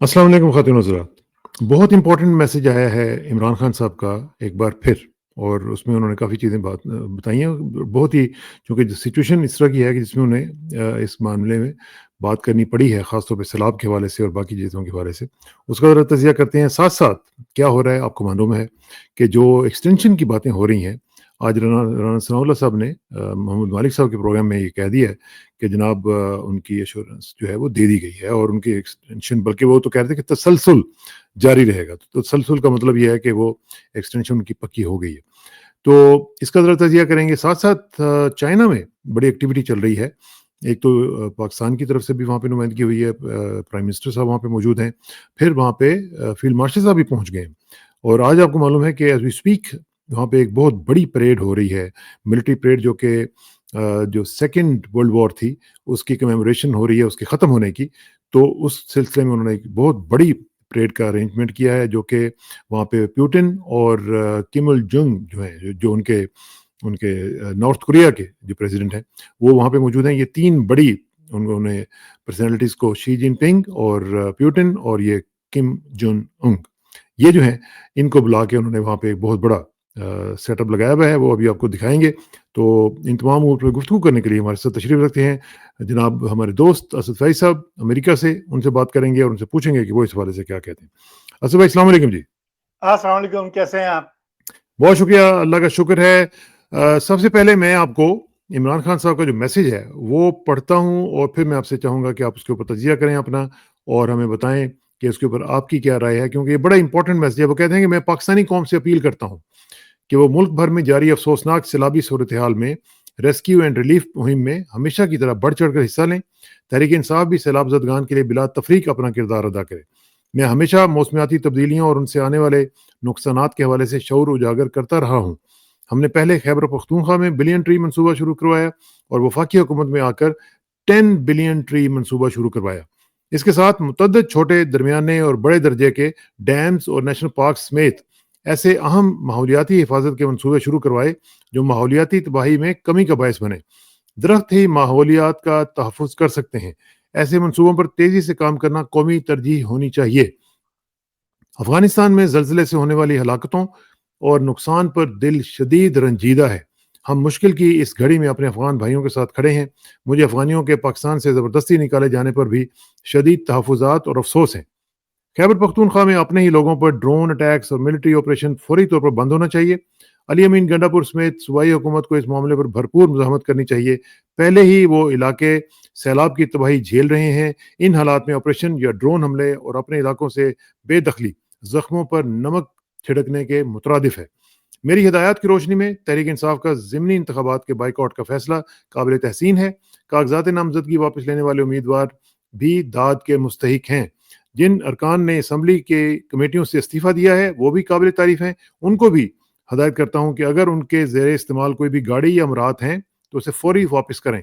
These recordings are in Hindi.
अस्सलाम वालेकुम ख़ातिन हज़रात। बहुत इम्पोर्टेंट मैसेज आया है इमरान खान साहब का एक बार फिर, और उसमें उन्होंने काफ़ी चीज़ें बताई हैं। बहुत ही, चूँकि सिचुएशन इस तरह की है कि जिसमें उन्हें इस मामले में बात करनी पड़ी है, ख़ास तौर पे सैलाब के हवाले से और बाकी चीज़ों के हवाले से। उसका ज़रा तज़िया करते हैं। साथ-साथ क्या हो रहा है आपको मालूम है कि जो एक्सटेंशन की बातें हो रही हैं, आज राना राना सनाउल्लाह साहब ने मोहम्मद मालिक साहब के प्रोग्राम में ये कह दिया है कि जनाब उनकी एश्योरेंस जो है वो दे दी गई है, और उनकी एक्सटेंशन, बल्कि वो तो कह रहे थे कि तसलसल जारी रहेगा। तो तसलसल का मतलब ये है कि वो एक्सटेंशन उनकी पक्की हो गई है। तो इसका ज़रा तज़िया करेंगे। साथ-साथ चाइना में बड़ी एक्टिविटी चल रही है। एक तो पाकिस्तान की तरफ से भी वहाँ पे नुमाइंदगी हुई है, प्राइम मिनिस्टर साहब वहाँ पे मौजूद हैं। फिर वहाँ पे फील्ड मार्शल साहब भी पहुँच गए हैं। और आज आपको मालूम है कि एज़ वी स्पीक वहाँ पे एक बहुत बड़ी परेड हो रही है, मिलिट्री परेड, जो कि जो सेकंड वर्ल्ड वॉर थी, उसकी कमेमोरेशन हो रही है, उसके ख़त्म होने की। तो उस सिलसिले में उन्होंने एक बहुत बड़ी परेड का अरेंजमेंट किया है, जो कि वहाँ पे पुतिन और किम इल जंग जो हैं, जो उनके उनके नॉर्थ कोरिया के जो प्रेसिडेंट हैं, वो वहाँ पे मौजूद हैं। ये 3 बड़ी उन्होंने पर्सनैलिटीज़ को, शी जिनपिंग और पुतिन और ये किम जोंग उंग, ये जो हैं, इनको बुला के उन्होंने वहाँ पे एक बहुत बड़ा सेटअप लगाया हुआ है, वो अभी आपको दिखाएँगे। तो इन तमाम अमूर पे गुफ्तगू करने के लिए हमारे साथ तशरीफ़ रखते हैं जनाब हमारे दोस्त असद फ़ैज़ साहब अमेरिका से। उनसे बात करेंगे और उनसे पूछेंगे कि वो इस हवाले से क्या कहते हैं। असद भाई, अस्सलाम वालेकुम जी। अस्सलाम वालेकुम, कैसे हैं आप? बहुत शुक्रिया, अल्लाह का शुक्र है। सबसे पहले मैं आपको इमरान खान साहब का जो मैसेज है, वो पढ़ता हूँ, और फिर मैं आपसे चाहूँगा कि आप उसके ऊपर तजिया करें अपना, और हमें बताएँ कि उसके ऊपर आपकी क्या राय है, क्योंकि ये बड़ा इंपॉर्टेंट मैसेज है। वो कहते हैं कि मैं पाकिस्तानी कौम से अपील करता हूँ कि वो मुल्क भर में जारी अफसोसनाक सैलाबी सूरत-ए-हाल में रेस्क्यू एंड रिलीफ मुहिम में हमेशा की तरह बढ़-चढ़ कर हिस्सा लें। तहरीक इंसाफ भी सैलाब ज़दगान के लिए बिला तफ़रीक अपना किरदार अदा करे। मैं हमेशा मौसमियाती तब्दीलियों और उनसे आने वाले नुकसानात के हवाले से शऊर उजागर करता रहा हूँ। हमने पहले खैबर पख्तूनख्वा में बिलियन ट्री मनसूबा शुरू करवाया, और वफाकी हुकूमत में आकर 10 बिलियन ट्री मनसूबा शुरू करवाया। इसके साथ मुतअद्दिद छोटे, दरमियाने और बड़े दर्जे के डैम्स और नेशनल पार्क समेत ऐसे अहम माहौलियाती हिफाजत के मनसूबे शुरू करवाए जो माहौलियाती तबाही में कमी का बायस बने। दरख्त ही माहौलियात का तहफ़्फ़ुज़ कर सकते हैं। ऐसे मंसूबों पर तेज़ी से काम करना कौमी तरजीह होनी चाहिए। अफ़गानिस्तान में ज़लज़ले से होने वाली हलाकतों और नुकसान पर दिल शदीद रंजीदा है। हम मुश्किल की इस घड़ी में अपने अफ़गान भाइयों के साथ खड़े हैं। मुझे अफ़गानियों के पाकिस्तान से ज़बरदस्ती निकाले जाने पर भी शदीद तहफ़्फ़ुज़ात और अफ़सोस है। खैबर पख्तूनख्वा में अपने ही लोगों पर ड्रोन अटैक्स और मिलिट्री ऑपरेशन फौरी तौर पर बंद होना चाहिए। अली अमीन गंडापुर समेत सूबाई हुकूमत को इस मामले पर भरपूर मुज़ाहमत करनी चाहिए। पहले ही वो इलाके सैलाब की तबाही झेल रहे हैं। इन हालात में ऑपरेशन या ड्रोन हमले और अपने इलाकों से बेदखली ज़ख्मों पर नमक छिड़कने के मुतरादिफ है। मेरी हिदायत की रोशनी में तहरीक इंसाफ का ज़िमनी इंतखाबात के बाइकआउट का फैसला काबिल तहसीन है। कागजात नामजदगी वापस लेने वाले उम्मीदवार भी दाद के मुस्तहिक हैं। जिन अरकान ने असम्बली के कमेटियों से इस्तीफ़ा दिया है, वो भी काबिल तारीफ़ हैं। उनको भी हदायत करता हूँ कि अगर उनके ज़ेर इस्तेमाल कोई भी गाड़ी या अमरात हैं, तो उसे फ़ौरी वापस करें।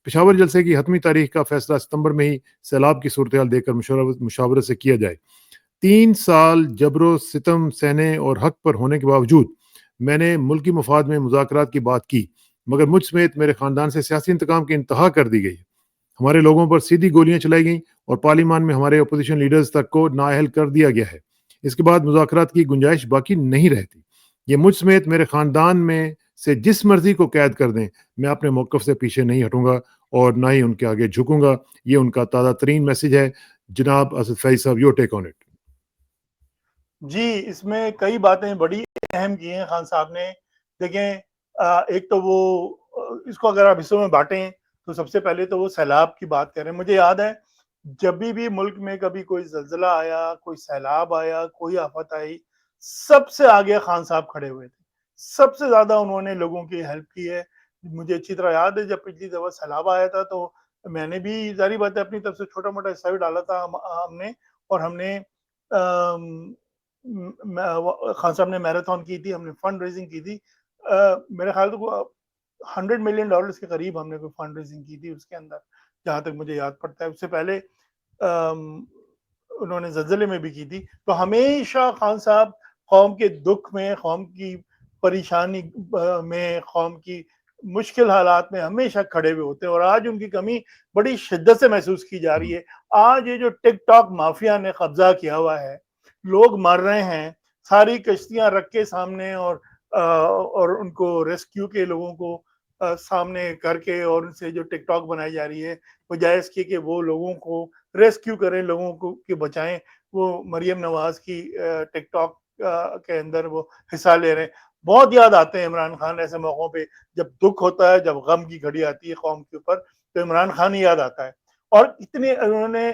पेशावर जलसे की हतमी तारीख का फैसला सितंबर में ही सैलाब की सूरत हाल देखकर मुशावरत से किया जाए। 3 साल जबरो सितम सहने और हक पर होने के बावजूद मैंने मुल्की मफाद में मुज़ाकरात की बात की, मगर मुझ समेत मेरे ख़ानदान से सियासी इंतकाम की इंतहा कर दी गई। हमारे लोगों पर सीधी गोलियां चलाई गईं, और पार्लियामान में हमारे अपोजिशन लीडर्स तक को नाअहल कर दिया गया है। इसके बाद मुज़ाकरात की गुंजाइश बाकी नहीं रहती। ये मुझ समेत मेरे ख़ानदान में से जिस मर्ज़ी को कैद कर दें, मैं अपने मौक़िफ़ से पीछे नहीं हटूँगा और ना ही उनके आगे झुकूँगा। ये उनका ताज़ा तरीन मैसेज है। जनाब असद फैज़ साहब, योर टेक ऑन इट। जी, इसमें कई बातें बड़ी अहम की हैं खान साहब ने। देखें, एक तो वो इसको अगर आप हिस्सों में बाँटें, तो सबसे पहले तो वो सैलाब की बात कर रहे हैं। मुझे याद है, जभी भी मुल्क में कभी कोई ज़लज़ला आया, कोई सैलाब आया, कोई आफ़त आई, सबसे आगे खान साहब खड़े हुए थे। सबसे ज़्यादा उन्होंने लोगों की हेल्प की है। मुझे अच्छी तरह याद है, जब पिछली दफ़ा सैलाब आया था, तो मैंने भी ज़ाहिर बात है अपनी तरफ से छोटा-मोटा हिस्सा भी डाला था हमने, और हमने अम खान साहब ने मैराथन की थी, हमने फंड रेजिंग की थी। मेरे ख्याल से $100 मिलियन के करीब हमने कोई फंड रेजिंग की थी उसके अंदर, जहाँ तक मुझे याद पड़ता है। उससे पहले उन्होंने ज़लज़ले में भी की थी। तो हमेशा खान साहब कौम के दुख में, कौम की परेशानी में, कौम की मुश्किल हालात में हमेशा खड़े हुए होते हैं और आज उनकी कमी बड़ी शिद्दत से महसूस की जा रही है। आज ये जो टिकटॉक माफिया ने कब्जा किया हुआ है, लोग मर रहे हैं, सारी कश्तियां रख के सामने और उनको रेस्क्यू के लोगों को सामने करके और उनसे जो टिकटॉक बनाई जा रही है, बजाय इसके कि वो लोगों को रेस्क्यू करें, लोगों को के बचाएं, वो मरियम नवाज की टिकटॉक के अंदर वो हिस्सा ले रहे हैं। बहुत याद आते हैं इमरान खान ऐसे मौकों पे, जब दुख होता है, जब गम की घड़ी आती है कौम के ऊपर, तो इमरान खान ही याद आता है। और इतने उन्होंने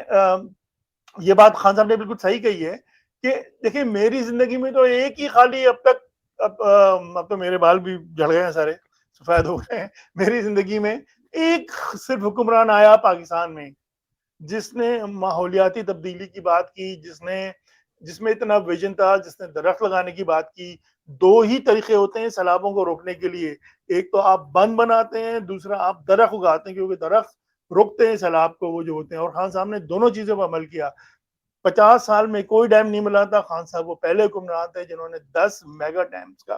ये बात खान साहब ने बिल्कुल सही कही है कि देखिए मेरी जिंदगी में तो एक ही खाली अब तक, अब तो मेरे बाल भी झड़ गए हैं सारे, सफेद हो गए हैं। मेरी जिंदगी में एक सिर्फ हुक्मरान आया पाकिस्तान में जिसने माहौलियाती तब्दीली की बात की, जिसमें इतना विजन था, जिसने दरख्त लगाने की बात की। दो ही तरीके होते हैं सैलाबों को रोकने के लिए, एक तो आप बंद बनाते हैं, दूसरा आप दरख्त उगाते हैं, क्योंकि दरख्त रोकते हैं सैलाब को वो जो होते हैं। और खान साहब ने दोनों चीजों पर अमल किया। 50 साल में कोई डैम नहीं मिला था, खान साहब वो पहले हुक्मरान थे जिन्होंने 10 मेगा डैम्स का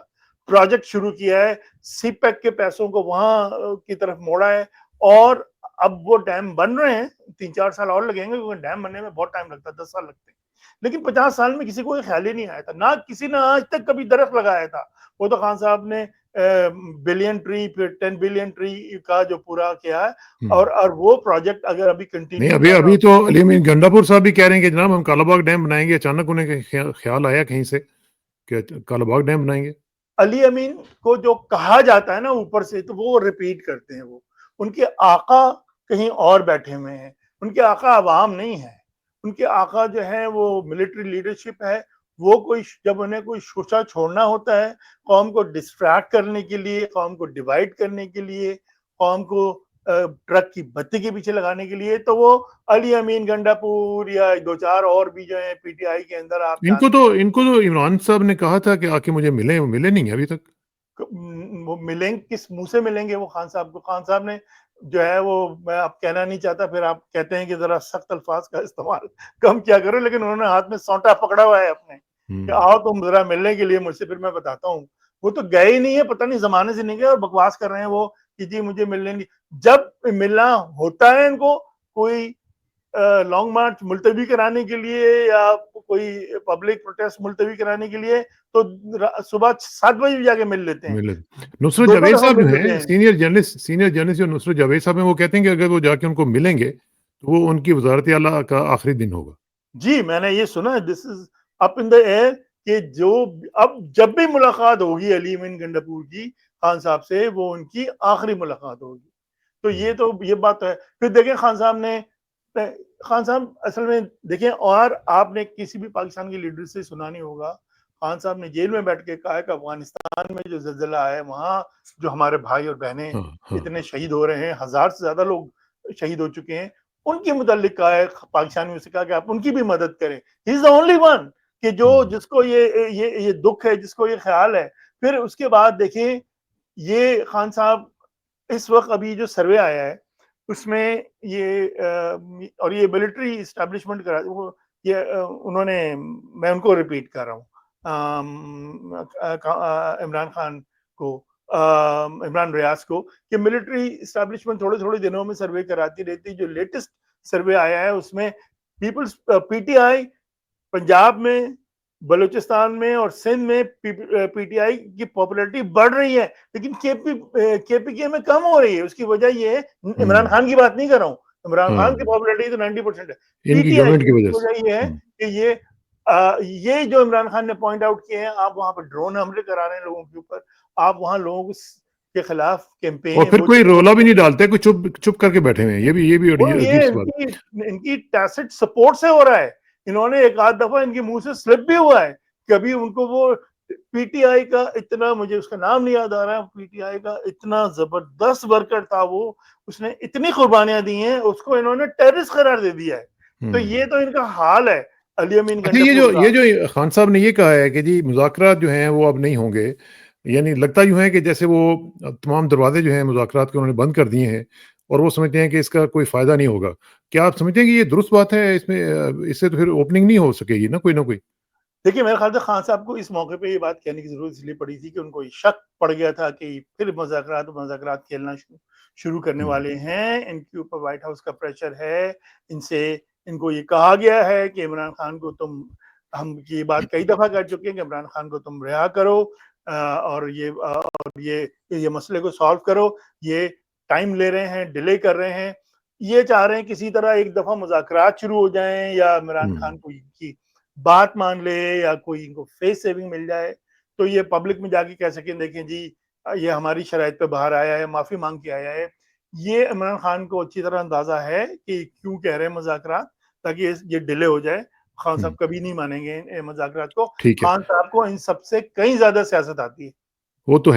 प्रोजेक्ट शुरू किया है, सीपैक के पैसों को वहां की तरफ मोड़ा है। और अब वो डैम बन रहे हैं, 3-4 साल और लगेंगे, क्योंकि डैम बनने में बहुत टाइम लगता है, 10 साल लगते हैं। लेकिन 50 साल में किसी को ये ख्याल ही नहीं आया था, ना किसी ने आज तक कभी दरख्त लगाया था। वो तो खान साहब ने बिलियन ट्री, फिर 10 बिलियन ट्री का जो पूरा किया है। और वो प्रोजेक्ट अगर अभी नहीं, कंटिन्यू अभी कर रहा अभी तो अली अमीन गंडापुर साहब भी कह रहे हैं कि जनाब हम कालाबाग डैम बनाएंगे। अचानक उन्हें ख्याल आया कहीं से कि कालाबाग डैम बनाएंगे। अली अमीन को जो कहा जाता है ना ऊपर से, तो वो रिपीट करते हैं। वो उनके आका कहीं और बैठे हुए हैं, उनके आका अवाम नहीं है। उनके आका जो है वो मिलिट्री लीडरशिप है। वो कोई जब उन्हें कोई शोशा छोड़ना होता है, कौम को डिस्ट्रैक्ट करने के लिए, कौम को डिवाइड करने के लिए, कौम को ट्रक की बत्ती के पीछे लगाने के लिए, तो वो अली अमीन गंडापुर या दो चार और भी जो है पीटीआई के अंदर आप जानते हैं। इनको तो इमरान साहब ने कहा था कि आके मुझे मिले, वो मिले नहीं अभी तक। वो मिलेंगे, किस मुंह से मिलेंगे वो खान साहब को? खान साहब ने जो है वो, मैं अब कहना नहीं चाहता, फिर आप कहते हैं कि जरा सख्त अल्फाज का इस्तेमाल कम किया करो, लेकिन उन्होंने हाथ में सौंटा पकड़ा हुआ है अपने कि आओ तुम जरा मिलने के लिए मुझसे, फिर मैं बताता हूँ। वो तो गए ही नहीं है, पता नहीं जमाने से नहीं गए, और बकवास कर रहे हैं वो कि जी मुझे मिलने नहीं। जब मिलना होता है इनको, कोई लॉन्ग मार्च मुलतवी कराने के लिए या कोई पब्लिक प्रोटेस्ट मुलतवी कराने के लिए, तो सुबह 7 बजे जाके मिल लेते हैं। मिले नुसरत दोनों जावेद दफा साहब जो मिल लेते हैं, हैं। सीनियर जर्नलिस्ट जो नुसरत जावेद साहब हैं, वो कहते हैं कि अगर वो जाके उनको मिलेंगे तो वो उनकी वजारत आला का आखिरी दिन होगा। जी, मैंने ये सुना है, this is up in the air, कि जो अब जब भी मुलाकात होगी अली अमीन गंडापुर की खान साहब से, वो उनकी आखिरी मुलाकात होगी। तो ये बात तो है। फिर देखें खान साहब असल में देखें, और आपने किसी भी पाकिस्तान के लीडर से सुना नहीं होगा, खान साहब ने जेल में बैठ के कहा है कि अफगानिस्तान में जो ज़लज़ला है, वहाँ जो हमारे भाई और बहनें हाँ, हाँ। इतने शहीद हो रहे हैं, 1000 से ज़्यादा लोग शहीद हो चुके हैं, उनके मुताल्लिक कहा है, पाकिस्तानियों से कहा कि आप उनकी भी मदद करें। ही इज़ द ओनली वन कि जिसको ये दुःख है, जिसको ये ख़्याल है। फिर उसके बाद देखें, ये खान साहब इस वक़्त अभी जो सर्वे आया है, उसमें और ये मिलिट्री एस्टेब्लिशमेंट का वो ये उन्होंने, मैं उनको रिपीट कर रहा हूँ, इमरान खान को, इमरान रियाज को, कि मिलिट्री एस्टेब्लिशमेंट थोड़े-थोड़े दिनों में सर्वे कराती रहती है। जो लेटेस्ट सर्वे आया है उसमें पीपल्स पीटीआई पंजाब में, बलूचिस्तान में और सिंध में पीटीआई की पॉपुलैरिटी बढ़ रही है, लेकिन केपीके में कम हो रही है। उसकी वजह ये है, इमरान खान की बात नहीं कर रहा हूँ, इमरान खान की पॉपुलैरिटी तो 90% है। इनकी पीटीआई गवर्नमेंट की की वजह से। वजह ये है कि ये जो इमरान खान ने पॉइंट आउट किए हैं, आप वहां पर ड्रोन हमले करा रहे हैं लोगों के ऊपर, आप वहां लोगों के खिलाफ और कैंपेन फिर कोई रोला भी नहीं डालते, कोई चुप चुप करके बैठे हुए हैं। ये भी वो ये अजीब सी बात। इनकी टैसिट सपोर्ट से हो रहा है। इन्होंने एक आध दफा इनके मुंह से स्लिप भी हुआ है, कभी उनको वो पीटीआई का इतना, मुझे उसका नाम नहीं याद आ रहा है, पीटीआई का इतना जबरदस्त वर्कर था वो, उसने इतनी कुर्बानियां दी हैं, उसको इन्होंने टेररिस्ट करार दे दिया है। तो ये तो इनका हाल है अली अमीन अच्छा, गंडापुर का। ये जो खान साहब ने ये कहा है कि जी मुज़ाकरात जो हैं वो अब नहीं होंगे, यानी लगता यूँ है कि जैसे वो तमाम दरवाजे जो हैं मुज़ाकरात के उन्होंने बंद कर दिए हैं और वो समझते हैं कि इसका कोई फ़ायदा नहीं होगा। क्या आप समझते हैं कि ये दुरुस्त बात है? इसमें इससे तो फिर ओपनिंग नहीं हो सकेगी ना कोई? देखिए, मेरे ख़्याल से खान साहब को इस मौके पे ये बात कहने की ज़रूरत इसलिए पड़ी थी कि उनको ये शक पड़ गया था कि फिर मुज़ाकरात खेलना शुरू करने हुँ, वाले हैं, इनके ऊपर व्हाइट हाउस का प्रेशर है, इनसे इनको ये कहा गया है कि इमरान खान को तुम हम ये बात कई दफ़ा कर चुके हैं कि इमरान खान को तुम रिहा करो और ये मसले को सॉल्व करो, ये टाइम ले रहे हैं, डिले कर रहे हैं, ये चाह रहे हैं किसी तरह एक दफ़ा मुज़ाकरात शुरू हो जाएँ या इमरान हुँ, खान को इनकी बात मान ले या कोई इनको फेस सेविंग मिल जाए, तो ये पब्लिक में जाके कह सकें देखें जी ये हमारी शराइत पे बाहर आया है, माफ़ी माँग के आया है। ये इमरान खान को अच्छी तरह अंदाज़ा है कि क्यों कह रहे हैं मुज़ाकरात ताकि ये डिले हो जाए। खान हुँ, साहब कभी नहीं मानेंगे मुज़ाकरात को। ठीक है। खान साहब को इन सबसे कहीं ज़्यादा सियासत आती है। वो तो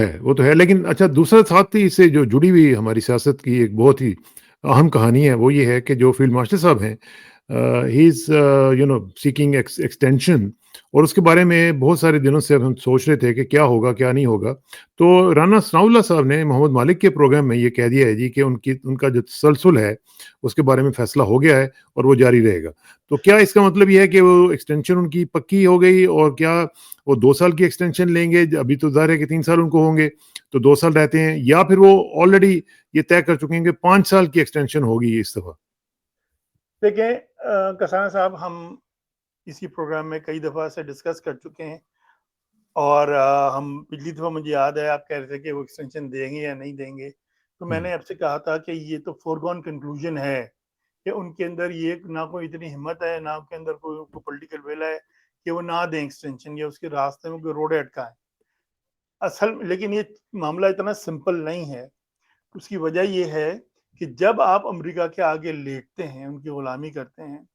है, लेकिन अच्छा दूसरा साथ ही इससे जो जुड़ी हुई हमारी सियासत की एक बहुत ही अहम कहानी है, वो ये है कि जो फील्ड मार्शल साहब हैं he is you know seeking extension और उसके बारे में बहुत सारे दिनों से अब हम सोच रहे थे कि क्या होगा, क्या नहीं होगा। तो राना सनाउल्लाह साहब ने मोहम्मद मालिक के प्रोग्राम में ये कह दिया है जी कि उनका जो तसलसल है, उसके बारे में फैसला हो गया है और वो जारी रहेगा। तो क्या इसका मतलब ये है कि वो एक्सटेंशन उनकी पक्की हो गई और क्या वो 2 साल की एक्सटेंशन लेंगे? अभी तो ज़ाहिर है कि 3 साल उनको होंगे, तो 2 साल रहते हैं या फिर वो ऑलरेडी ये तय कर चुके हैं कि 5 साल की एक्सटेंशन होगी इस दफ़ा? देखें कसाना साहब हम इसी प्रोग्राम में कई दफ़ा से डिस्कस कर चुके हैं और हम पिछली दफ़ा मुझे याद है आप कह रहे थे कि वो एक्सटेंशन देंगे या नहीं देंगे। तो हुँ, मैंने आपसे कहा था कि ये तो फ़ॉरगॉन कंक्लूज़न है कि उनके अंदर ये ना कोई इतनी हिम्मत है, ना उनके अंदर कोई उनको पॉलिटिकल विल है कि वो ना दें एक्सटेंशन या उसके रास्ते में कोई रोड़े अटकाएँ। असल लेकिन ये मामला इतना सिंपल नहीं है। उसकी वजह ये है कि जब आप अमेरिका के आगे लेटते हैं, उनकी गुलामी करते हैं,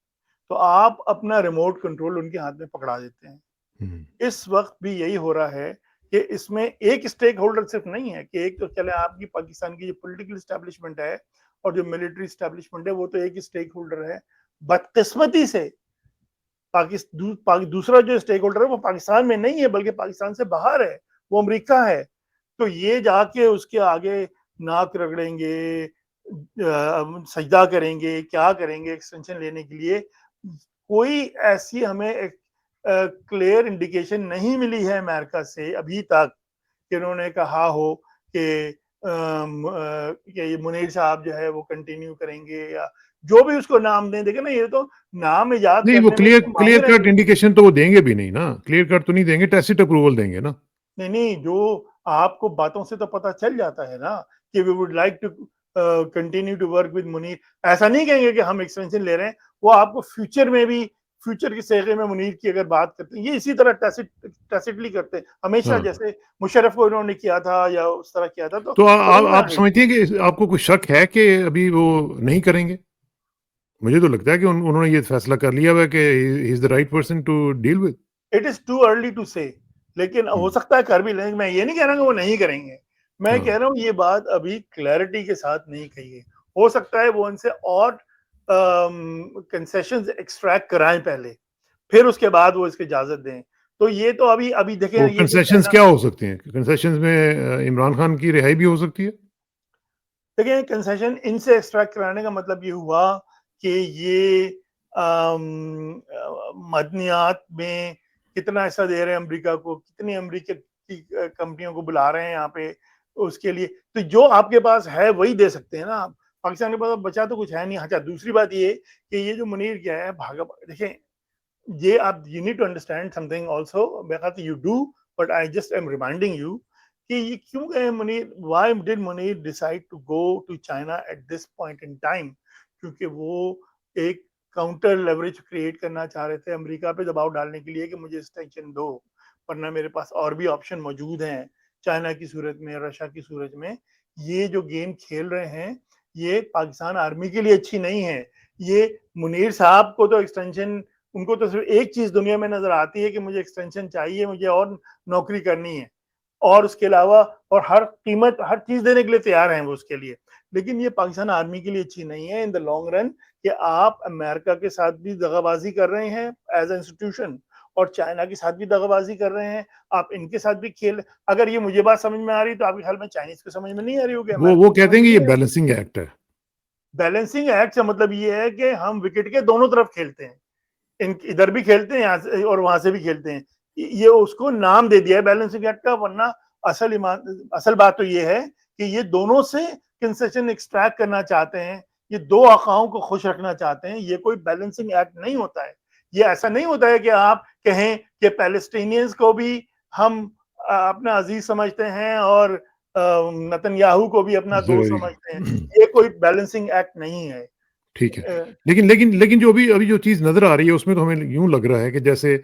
तो आप अपना रिमोट कंट्रोल उनके हाथ में पकड़ा देते हैं। हुँ, इस वक़्त भी यही हो रहा है कि इसमें एक स्टेक होल्डर सिर्फ नहीं है कि एक तो चले आपकी पाकिस्तान की जो पॉलिटिकल एस्टेब्लिशमेंट है और जो मिलिट्री एस्टेब्लिशमेंट है, वो तो एक ही स्टेक होल्डर है। बदकिस्मती से दूसरा जो स्टेक होल्डर है वो पाकिस्तान में नहीं है बल्कि पाकिस्तान से बाहर है, वो अमेरिका है। तो ये जाके उसके आगे नाक रगड़ेंगे, सजदा करेंगे, क्या करेंगे एक्सटेंशन लेने के लिए, कोई ऐसी हमें एक क्लियर इंडिकेशन नहीं मिली है अमेरिका से अभी तक कि उन्होंने कहा हो कि ये मुनीर साहब जो है वो कंटिन्यू करेंगे या जो भी उसको नाम दें। देखिए ना ये तो नाम इजाद नहीं वो करने में क्लियर इतने क्लियर माहिर हैं कट ये। इंडिकेशन तो वो देंगे भी नहीं ना, क्लियर कट तो नहीं देंगे, टैसिट अप्रूवल देंगे ना। नहीं, नहीं, जो आपको बातों से तो पता चल जाता है ना कि we would like to continue to work with Munir. ऐसा नहीं कहेंगे कि हम एक्सटेंशन ले रहे हैं, वो आपको फ्यूचर में भी फ्यूचर के सेगे में मुनीर की अगर बात करते हैं, ये इसी तरह टैसिटली करते हैं। हमेशा हाँ, जैसे मुशर्रफ को इन्होंने किया था या उस तरह किया था, तो तो समझ में आ आप गई। समझती हैं कि आपको कोई शक है कि अभी वो नहीं करेंगे? मुझे तो लगता है कि उन्होंने ये फैसला कर लिया हुआ है कि he is the right person to deal with. It is too early to say लेकिन हुँ, हो सकता है कर भी लें। मैं ये नहीं कह रहा कि वो नहीं करेंगे। मैं हाँ। कह रहा हूँ ये बात अभी क्लैरिटी के साथ नहीं कही है। हो सकता है वो उनसे और कंसेशंस एक्सट्रैक्ट कराएँ पहले, फिर उसके बाद वो इसकी इजाज़त दें। तो ये तो अभी अभी देखें तो ये जो कंसेशंस कहना क्या हो सकते हैं? कंसेशंस में इमरान खान की रिहाई भी हो सकती है? देखिए कंसेशन इनसे एक्सट्रैक्ट कराने का मतलब ये हुआ कि ये मदनियात में कितना हिस्सा दे रहे हैं अमेरिका को, कितनी अमेरिका की कंपनियों को बुला रहे हैं यहाँ पे उसके लिए। तो जो आपके पास है वही दे सकते हैं ना आप। पाकिस्तान के पास अब बचा तो कुछ है नहीं। अच्छा दूसरी बात ये कि ये जो मुनीर क्या है भागा देखें ये आप you need to understand something also मेरे ख्याल से you do but I just am reminding you कि ये क्यों गए Munir why did Munir decide to go to China at this point in time क्योंकि वो एक काउंटर लेवरेज क्रिएट करना चाह रहे थे अमेरिका पे दबाव डालने के लिए कि मुझे एक्सटेंशन दो वरना मेरे पास और भी ऑप्शन मौजूद हैं चाइना की सूरत में रशिया की सूरत में ये जो गेम खेल रहे हैं ये पाकिस्तान आर्मी के लिए अच्छी नहीं है ये मुनीर साहब को तो एक्सटेंशन उनको तो सिर्फ एक चीज दुनिया में नजर आती है कि मुझे एक्सटेंशन चाहिए मुझे और नौकरी करनी है और उसके अलावा और हर कीमत हर चीज देने के लिए तैयार हैं वो उसके लिए लेकिन ये पाकिस्तान आर्मी के लिए अच्छी नहीं है इन द लॉन्ग रन कि आप अमेरिका के साथ भी दगाबाजी कर रहे हैं एज इंस्टीट्यूशन और चाइना के साथ भी दगाबाजी कर रहे हैं आप इनके साथ भी खेल अगर ये मुझे बात समझ में आ रही तो आपके ख्याल में चाइनीज को समझ में नहीं आ रही होगी अमेरिका वो को कहते समझ हैं में कि ये नहीं आ रही बैलेंसिंग एक्ट है। बैलेंसिंग एक्ट का मतलब ये है कि हम विकेट के दोनों तरफ खेलते हैं इधर भी खेलते हैं यहाँ से और वहां से भी खेलते हैं। ये उसको नाम दे दिया है बैलेंसिंग एक्ट का, वरना असल बात तो ये है कि ये दोनों से कंसेशन एक्सट्रैक्ट करना चाहते हैं, ये दो आकाओं को खुश रखना चाहते हैं। ये कोई बैलेंसिंग एक्ट नहीं होता है। ये ऐसा नहीं होता है कि आप कहें कि पैलेस्टीनियंस को भी हम अपना अजीज समझते हैं और नेतन्याहू को भी अपना दोस्त समझते हैं। ये कोई बैलेंसिंग एक्ट नहीं है। ठीक है। लेकिन जो अभी जो चीज नजर आ रही है उसमें तो हमें यूं लग रहा है कि जैसे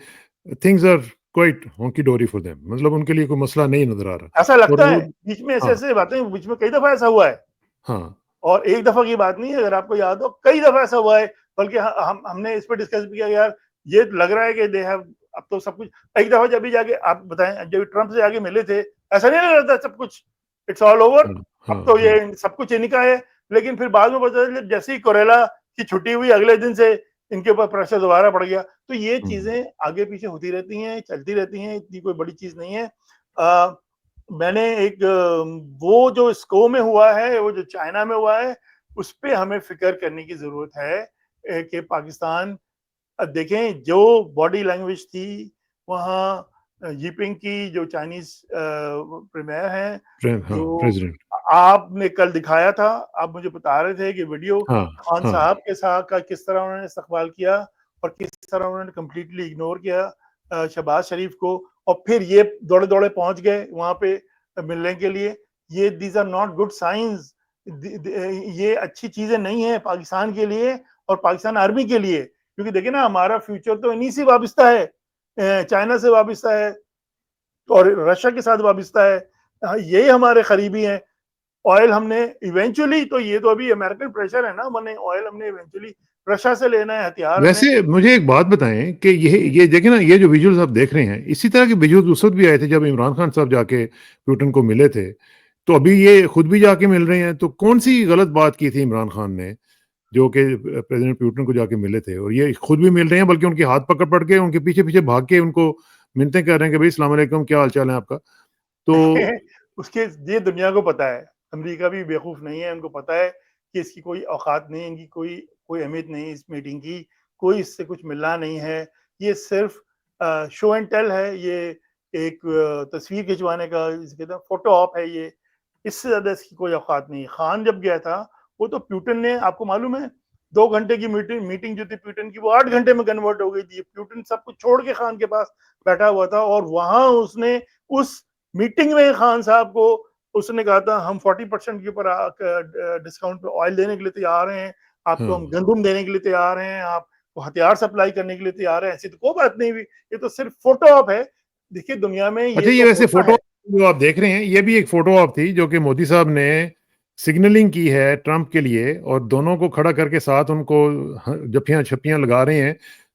थिंग्स आर क्वाइट होंकी डोरी फॉर देम, मतलब उनके लिए कोई मसला नहीं नजर आ रहा। ऐसा और लगता वो है बीच में ऐसे हाँ ऐसे बातें, बीच में कई दफा ऐसा हुआ है। हाँ और एक दफा की बात नहीं है, अगर आपको याद हो कई दफा ऐसा हुआ है। बल्कि हमने इस पर डिस्कस भी किया, यार ये लग रहा है कि दे हैव अब तो सब कुछ। एक दफा जब भी जाके आप बताएं, जब ट्रंप से आगे मिले थे, ऐसा नहीं लग रहा था सब कुछ इट्स ऑल ओवर, हाँ अब हाँ तो हाँ ये सब कुछ इन्हीं का है। लेकिन फिर बाद में पता चला जैसे ही कोरेला की छुट्टी हुई, अगले दिन से इनके ऊपर प्रेशर दोबारा बढ़ गया। तो ये चीजें आगे पीछे होती रहती हैं, चलती रहती हैं, इतनी कोई बड़ी चीज नहीं है। मैंने एक वो जो स्को में हुआ है, वो जो चाइना में हुआ है, उस पे हमें फिक्र करने की जरूरत है कि पाकिस्तान देखें जो बॉडी लैंग्वेज थी वहाँ यीपिंग की, जो चाइनीज प्रीमियर है, हाँ जो प्रेसिडेंट आपने कल दिखाया था, आप मुझे बता रहे थे कि वीडियो हाँ खान हाँ साहब के साथ का किस तरह उन्होंने इस्तकबाल किया और किस तरह उन्होंने कम्प्लीटली इग्नोर किया शहबाज शरीफ को, और फिर ये दौड़े दौड़े पहुंच गए वहां पे मिलने के लिए। ये these are not good science. ये अच्छी चीजें नहीं है पाकिस्तान के लिए और पाकिस्तान आर्मी के लिए, क्योंकि देखिए ना हमारा फ्यूचर तो इन्हीं से वाबस्ता है, चाइना से वाबस्ता है और रशिया के साथ वाबस्ता है। यही हमारे करीबी हैं। ऑयल हमने इवेंचुअली, तो ये तो अभी अमेरिकन प्रेशर है ना, मैंने ऑयल हमने इवेंचुअली रशिया से लेना है, हथियार हमने। वैसे मुझे एक बात बताएं कि जी ये देखें ना, ये जो विजुअल्स आप देख रहे हैं इसी तरह के विजुअल्स उस वक्त भी आए थे जब इमरान खान साहब जाके पुतिन को मिले थे। तो अभी ये खुद भी जाके मिल रहे हैं, तो कौन सी गलत बात की थी इमरान खान ने जो कि प्रेसिडेंट पुतिन को जाके मिले थे, और ये खुद भी मिल रहे हैं, बल्कि उनके हाथ पकड़ पकड़ के उनके पीछे पीछे भाग के उनको मिन्नतें कर रहे हैं कि भाई अस्सलाम वालेकुम, क्या हाल चाल है आपका। तो देखिए, उसके ये दुनिया को पता है, अमेरिका भी बेवकूफ नहीं है, उनको पता है कि इसकी कोई औकात नहीं, इनकी कोई कोई अहमियत नहीं इस मीटिंग की, कोई इससे कुछ मिलना नहीं है। ये सिर्फ शो एंड टेल है, ये एक तस्वीर खिंचवाने का जिसे कहते हैं फोटो ऑप है ये। इससे ज्यादा इसकी कोई औकात नहीं। खान जब गया था, वो तो प्यूटन ने, आपको मालूम है, 2 घंटे की मीटिंग जो थी प्यूटन की, वो 8 घंटे में कन्वर्ट हो गई थी। प्यूटन सब कुछ छोड़ के खान के पास बैठा हुआ था और वहां उसने उस मीटिंग में खान साहब को उसने कहा था हम 40% के ऊपर डिस्काउंट पे ऑयल देने के लिए तैयार हैं, आपको हाँ हम गंदम देने के लिए तैयार हैं, आपको हथियार सप्लाई करने के लिए तैयार हैं। ऐसी तो कोई बात नहीं हुई, ये तो सिर्फ फोटो ऑप है। देखिए दुनिया में ये अच्छा, ये तो वैसे होता फोटो है। जो आप देख रहे हैं ये भी एक फोटो आप थी जो कि मोदी साहब ने सिग्नलिंग की है ट्रंप के लिए, और दोनों को खड़ा करके साथ उनको जफ्फियां छप्पियां लगा रहे हैं।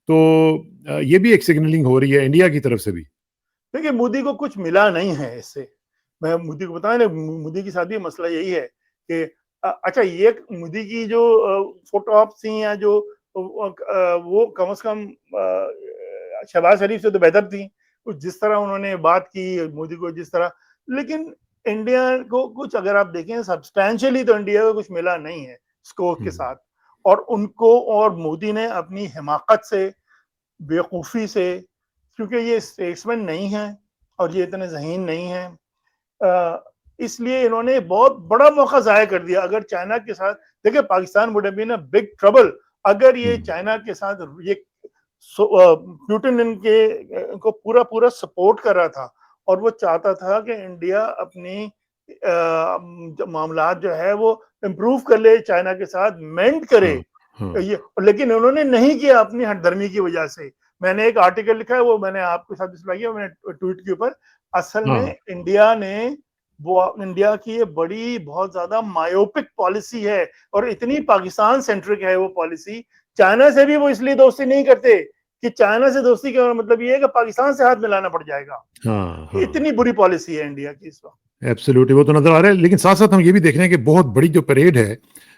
तो ये भी एक सिग्नलिंग हो रही है इंडिया की तरफ से भी। देखिए मोदी को कुछ मिला नहीं है इससे। मैं मोदी को बताया ना, मोदी के साथ भी मसला यही है कि अच्छा ये मोदी की जो फोटो ऑप थी या जो वो कम से कम शहबाज शरीफ से तो बेहतर थी। जिस तरह उन्होंने बात की मोदी को, जिस तरह, लेकिन इंडिया को कुछ अगर आप देखें सब्सटैंशियली तो इंडिया को कुछ मिला नहीं है स्कोर के हम्म, साथ। और उनको, और मोदी ने अपनी हिमाकत से, बेवकूफ़ी से, क्योंकि ये स्टेट्समैन नहीं है और ये इतने ज़हीन नहीं है, इसलिए इन्होंने बहुत बड़ा मौका ज़ाया कर दिया। अगर चाइना के साथ, देखिए Pakistan would have been a big trouble अगर ये हम्म, चाइना के साथ ये पुतिन को पूरा पूरा सपोर्ट कर रहा था और वो चाहता था कि इंडिया अपनी मामला जो है वो इम्प्रूव कर ले, चाइना के साथ मेंट करे हाँ हाँ ये। लेकिन उन्होंने नहीं किया अपनी हठधर्मी की वजह से। मैंने एक आर्टिकल लिखा है, वो मैंने आपके साथ डिस्प्ले किया, मैंने ट्वीट के ऊपर। असल हाँ में इंडिया ने, वो इंडिया की ये बड़ी बहुत ज्यादा मायोपिक पॉलिसी है और इतनी पाकिस्तान सेंट्रिक है वो पॉलिसी। चाइना से भी वो इसलिए दोस्ती नहीं करते कि चाइना से दोस्ती का मतलब ये है कि पाकिस्तान से हाथ मिलाना पड़ जाएगा। हाँ हाँ इतनी बुरी पॉलिसी है इंडिया की इस वक्त। एब्सोल्युटली, वो तो नजर आ रहा है, लेकिन साथ साथ हम ये भी देख रहे हैं कि बहुत बड़ी जो परेड है,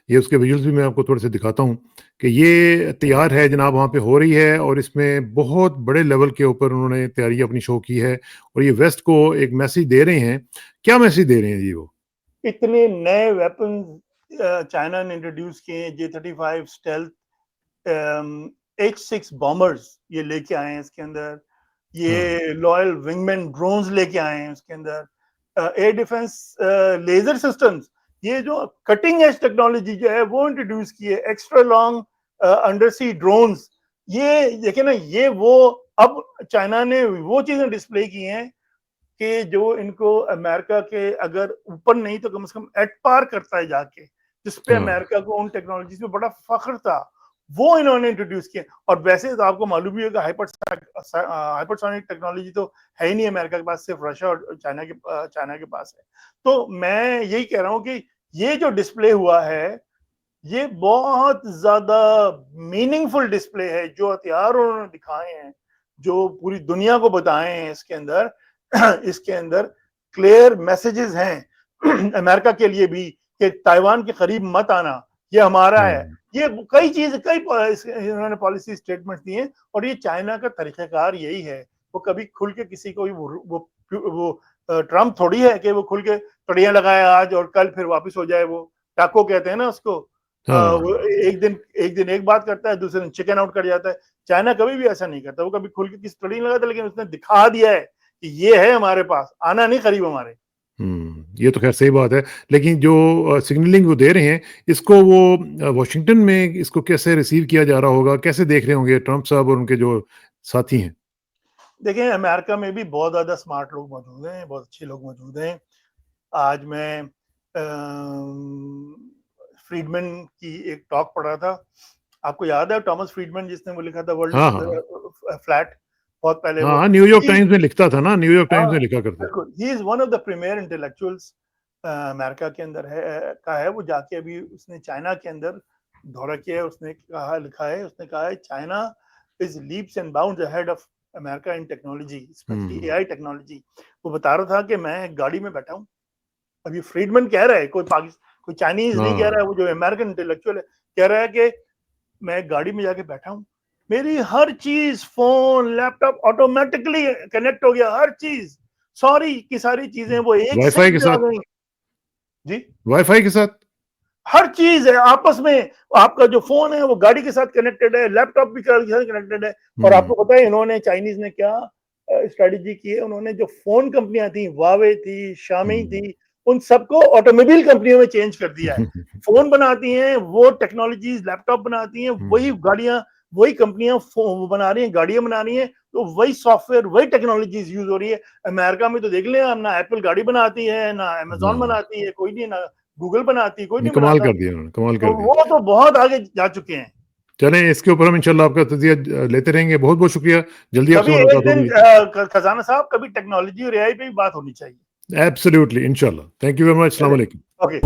ये उसके विजुअल्स भी मैं आपको थोड़े से दिखाता हूँ कि ये तैयार है जनाब, वहाँ पे हो रही है, और इसमें बहुत बड़े लेवल के ऊपर उन्होंने तैयारी अपनी शो की है, और ये वेस्ट को एक मैसेज दे रहे हैं। क्या मैसेज दे रहे हैं जी वो? इतने नए वेपन चाइना ने इंट्रोड्यूस किए, J-35 स्टेल्थ H-6 बॉम्बर्स ये लेके आए हैं इसके अंदर, हाँ। ये लॉयल विंगमैन ड्रोन्स लेके आए हैं उसके अंदर, एयर डिफेंस लेजर सिस्टम्स, ये जो कटिंग एज टेक्नोलॉजी जो है वो इंट्रोड्यूस की है, एक्स्ट्रा लॉन्ग अंडर सी ड्रोन्स, ये देखिए ना, ये वो अब चाइना ने वो चीजें डिस्प्ले की हैं कि जो इनको अमेरिका के अगर ऊपर नहीं तो कम से कम एट पार करता है जाके, जिसपे हाँ। अमेरिका को उन टेक्नोलॉजीज में बड़ा फख्र था, वो इन्होंने इंट्रोड्यूस किया। और वैसे तो आपको मालूम ही होगा हाइपरसोनिक टेक्नोलॉजी तो है ही नहीं अमेरिका के पास, सिर्फ रशिया और चाइना के पास है। तो मैं यही कह रहा हूँ कि ये जो डिस्प्ले हुआ है ये बहुत ज्यादा मीनिंगफुल डिस्प्ले है, जो हथियार उन्होंने दिखाए हैं, जो पूरी दुनिया को बताए हैं इसके अंदर इसके अंदर क्लियर मैसेजेस हैं अमेरिका के लिए भी कि ताइवान के करीब मत आना, ये हमारा है। ये कई इन्होंने पॉलिसी स्टेटमेंट दिए हैं, और ये चाइना का तरीकाकार यही है, वो कभी खुल के किसी को वो ट्रम्प थोड़ी है कि वो खुल के तड़ियां लगाए आज और कल फिर वापस हो जाए, वो टाको कहते हैं ना उसको, वो एक दिन एक बात करता है, दूसरे दिन चिकन आउट कर जाता है। चाइना कभी भी ऐसा नहीं करता, वो कभी खुल के किसी तड़ी नहीं लगाता, लेकिन उसने दिखा दिया है कि ये है हमारे पास, आना नहीं करीब हमारे। ये तो खैर सही बात है, लेकिन जो सिग्नलिंग वो दे रहे हैं, इसको वो वॉशिंगटन में इसको कैसे रिसीव किया जा रहा होगा, कैसे देख रहे होंगे ट्रम्प साहब और उनके जो साथी हैं? देखिए, अमेरिका में भी बहुत ज़्यादा स्मार्ट लोग मौजूद हैं, बहुत अच्छे लोग मौजूद हैं। आज मैं फ्रीडमैन की एक टॉक पढ़ रहा था, आपको याद है टॉमस फ्रीडमैन जिसने वो लिखा था वर्ल्ड हाँ, इज़ हाँ। फ्लैट, बहुत पहले वो हाँ, न्यूयॉर्क टाइम्स में लिखता था ना, न्यूयॉर्क टाइम्स में लिखा करता था। बिल्कुल, he is one of the premier intellectuals America के अंदर है, वो जाके अभी उसने चाइना के अंदर दौरा किया है, उसने कहा है China is leaps and bounds ahead of America in technology, specially AI technology. वो बता रहा था कि मैं गाड़ी में बैठा हूँ, अभी फ्रीडमैन कह रहा है, कोई चाइनीज नहीं कह रहा है, वो जो अमेरिकन इंटेलेक्चुअल है कह रहा है कि मैं गाड़ी में जाके बैठा हूँ, मेरी हर चीज, फोन, लैपटॉप ऑटोमेटिकली कनेक्ट हो गया, हर चीज, सारी की सारी चीजें वो एक वाईफाई के से आ साथ? गई। जी, वाईफाई के साथ? हर चीज है आपस में, आपका जो फोन है वो गाड़ी के साथ कनेक्टेड है, लैपटॉप भी गाड़ी के साथ कनेक्टेड है। और आपको पता है इन्होंने, चाइनीज ने क्या स्ट्रेटेजी की है, उन्होंने जो फोन कंपनियां थी, वावे थी, शामी थी, उन सबको ऑटोमोबाइल कंपनियों में चेंज कर दिया है। फोन बनाती हैं वो टेक्नोलॉजीज, लैपटॉप बनाती हैं वही गाड़ियां, वही कंपनियां बना रही हैं, गाड़ियां बना रही हैं, तो वही सॉफ्टवेयर, वही टेक्नोलॉजीज यूज हो रही है। अमेरिका में तो देख लें, ना एप्पल गाड़ी बनाती है, ना अमेजोन बनाती है, कोई नहीं, ना गूगल बनाती, कोई नहीं, नहीं कमाल बनाता। कर दिया उन्होंने, कमाल तो कर दिया। वो तो बहुत आगे जा चुके हैं। चलें, इसके ऊपर हम इंशाल्लाह आपका तज़किया लेते रहेंगे। बहुत-बहुत शुक्रिया। जल्दी आपसे कभी एक मुलाकात दिन होगी। खजाना साहब, कभी टेक्नोलॉजी और एआई पे भी बात होनी चाहिए। एब्सोल्युटली, इंशाल्लाह। Thank you very much. अस्सलाम चले, वालेकुम। ओके।